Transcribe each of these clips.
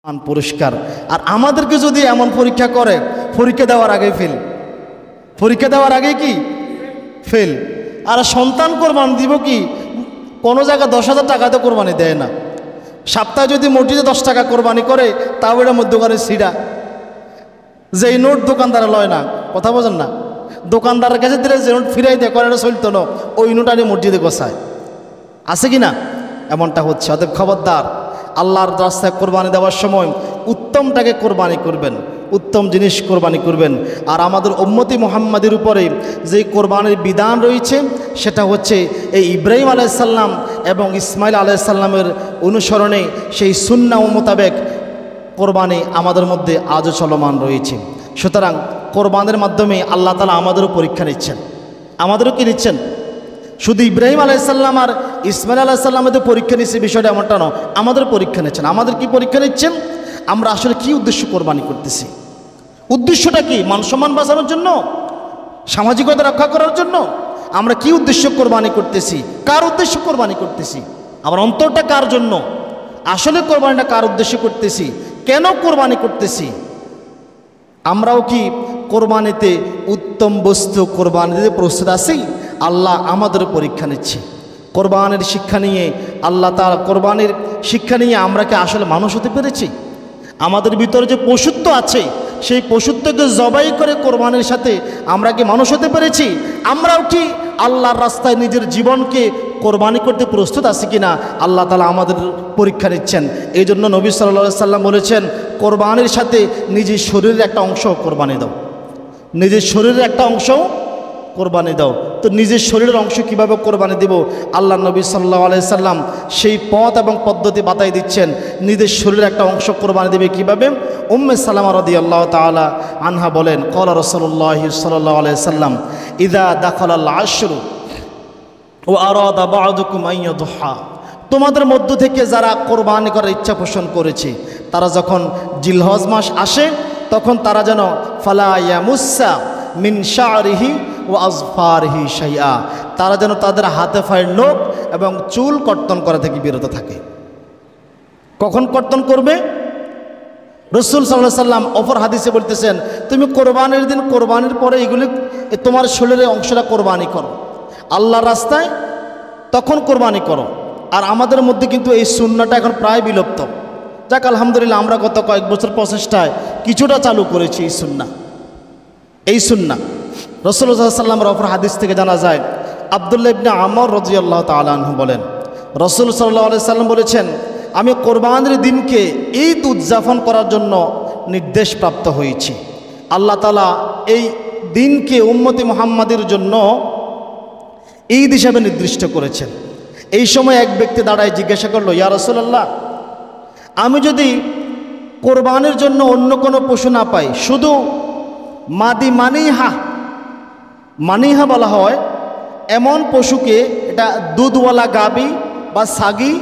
পুরস্কার। আর আমাদেরকে যদি এমন পরীক্ষা করে, পরীক্ষা দেওয়ার আগেই ফেল, পরীক্ষা দেওয়ার আগে কি ফেল। আর সন্তান কোরবানি দিব কি, কোনো জায়গায় 10,000 টাকাতে কোরবানি দেয় না। সপ্তাহে যদি মসজিদে 10 টাকা কোরবানি করে, তাও এটা মধ্যখানে সিডা, যে এই নোট দোকানদারে লয় না। কথা বোঝেন না? দোকানদারের কাছে দিলে যে নোট ফিরাই দেয়, করে এটা চলতো না, ওই নোট আনি মসজিদে গোছায়। আছে কি না? এমনটা হচ্ছে। অতএব খবরদার, আল্লাহর রাস্তায় কোরবানি দেওয়ার সময় উত্তমটাকে কোরবানি করবেন, উত্তম জিনিস কোরবানি করবেন। আর আমাদের উম্মতি মুহাম্মাদের উপরে যে কোরবানির বিধান রয়েছে, সেটা হচ্ছে এই ইব্রাহিম আলাইহিস সালাম এবং ইসমাইল আলাইহিস সালামের অনুসরণে সেই সুন্নাহ মোতাবেক কোরবানি আমাদের মধ্যে আজও চলমান রয়েছে। সুতরাং কোরবানের মাধ্যমে আল্লাহ তাআলা আমাদেরও পরীক্ষা নিচ্ছেন। আমাদেরও কি নিচ্ছেন? শুধু ইব্রাহিম আলাইহিস সালাম আর ইসমাইল আলাইহিস সালামের পরীক্ষা নিচ্ছে বিষয়টা এমনটা নয়, আমাদের পরীক্ষা নিচ্ছেন। আমাদের কি পরীক্ষা নিচ্ছেন? আমরা আসলে কি উদ্দেশ্য কোরবানি করতেছি? উদ্দেশ্যটা কি? মান সম্মান বাঁচানোর জন্য, সামাজিকতা রক্ষা করার জন্য? আমরা কি উদ্দেশ্য কোরবানি করতেছি? কার উদ্দেশ্য কোরবানি করতেছি? আমার অন্তরটা কার জন্য? আসলে কোরবানিটা কার উদ্দেশ্য করতেছি? কেন কোরবানি করতেছি? আমরাও কি কোরবানিতে উত্তম বস্তু কোরবানি দিতে প্রস্তুত আছি? আল্লাহ আমাদের পরীক্ষা নিচ্ছে। কোরবানির শিক্ষা নিয়ে আল্লাহ তাআলা, কোরবানির শিক্ষা নিয়ে আমরা কি আসলে মানুষ হতে পেরেছি? আমাদের ভিতরে যে পশুত্ব আছে, সেই পশুত্বকে জবাই করে কোরবানির সাথে আমরা কি মানুষ হতে পেরেছি? আমরাও কি আল্লাহর রাস্তায় নিজের জীবনকে কোরবানি করতে প্রস্তুত আছি কিনা, আল্লাহ তাআলা আমাদের পরীক্ষা নিচ্ছেন। এই জন্য নবী সাল্লাল্লাহু আলাইহি সাল্লাম বলেছেন, কোরবানির সাথে নিজের শরীরের একটা অংশ কোরবানি দাও, নিজের শরীরের একটা অংশ কোরবানি দাও। তো নিজের শরীরের অংশ কিভাবে কোরবানি দেব? আল্লাহ নবী সাল্লাল্লাহু আলাইহি সাল্লাম সেই পথ এবং পদ্ধতি বাতাই দিচ্ছেন। নিজের শরীরের একটা অংশ কোরবানি দেবে কিভাবে? উম্মে সালামা রাদিয়াল্লাহু তাআলা আনহা বলেন, ক্বালা রাসূলুল্লাহ সাল্লাল্লাহু আলাইহি সাল্লাম, ইযা দাখালাল আশরু ওয়া আরাদা বা'দুকুম আন ইয়াদহা, তোমাদের মধ্য থেকে যারা কোরবানি করার ইচ্ছা পোষণ করেছে, তারা যখন জিলহজ মাস আসে, তখন তারা যেন ফালা ইয়ামুসা মিন শা'রিহি ওয়া আযফারিহি শাইআ, তারা যেন তাদের হাতে পায়ের নখ এবং চুল কর্তন করা থেকে বিরত থাকে। কখন কর্তন করবে? রাসূল সাল্লাল্লাহু আলাইহি সাল্লাম অপর হাদিসে বলতেছেন, তুমি কোরবানির দিন, কোরবানির পরে এগুলি তোমার শরীরের অংশটা কোরবানি করো আল্লাহর রাস্তায়, তখন কোরবানি করো। আর আমাদের মধ্যে কিন্তু এই সুন্নাহটা এখন প্রায় বিলুপ্ত। যাক আলহামদুলিল্লাহ, আমরা গত কয়েক বছর প্রচেষ্টায় কিছুটা চালু করেছি এই সুন্নাহ। এই সুন্নাহ রাসূলুল্লাহ সাল্লাল্লাহু আলাইহি ওয়াসাল্লামের অপর হাদিস থেকে জানা যায়, আব্দুল্লাহ ইবনে আমর রাদিয়াল্লাহু তাআলা আনহু বলেন, রাসূল সাল্লাল্লাহু আলাইহি ওয়াসাল্লাম বলেছেন, আমি কোরবানির দিনকে ঈদ উদযাপন করার জন্য নির্দেশ প্রাপ্ত হয়েছি। আল্লাহ তাআলা এই দিনকে উম্মতি মুহাম্মাদের জন্য ঈদ হিসাবে নির্দিষ্ট করেছেন। এই সময় এক ব্যক্তি দাঁড়ায় জিজ্ঞাসা করলো, ইয়া রাসূলুল্লাহ, আমি যদি কোরবানির জন্য অন্য কোনো পশু না পাই, শুধু মানিহা বলা হয় এমন পশুকে, এটা দুধওয়ালা গাবি বা সাগি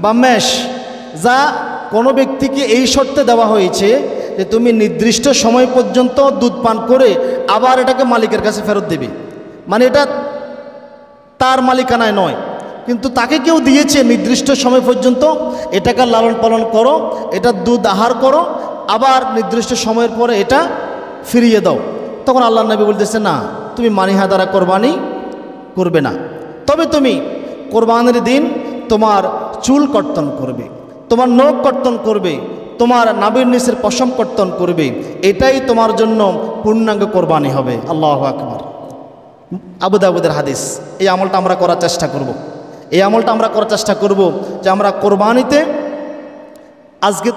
বা মেষ, যা কোনো ব্যক্তিকে এই শর্তে দেওয়া হয়েছে যে তুমি নির্দিষ্ট সময় পর্যন্ত দুধ পান করে আবার এটাকে মালিকের কাছে ফেরত দেবে। মানে এটা তার মালিকানায় নয়, কিন্তু তাকে কেউ দিয়েছে নির্দিষ্ট সময় পর্যন্ত এটাকে লালন পালন করো, এটা দুধ আহার করো, আবার নির্দিষ্ট সময়ের পরে এটা ফিরিয়ে দাও। তখন আল্লাহ নবী বলতেছে, না, তুমি মানিহা দ্বারা কোরবানি করবে না, তবে তুমি কোরবানির দিন তোমার চুল কর্তন করবে, তোমার নখ কর্তন করবে, তোমার নাভির নিচের পশম কর্তন করবে, এটাই তোমার জন্য পূর্ণাঙ্গ কোরবানি হবে। আল্লাহু আকবার। আবু দাউদের হাদিস। এই আমলটা আমরা করার চেষ্টা করব, এই আমলটা আমরা করার চেষ্টা করব যে আমরা কোরবানিতে আজকে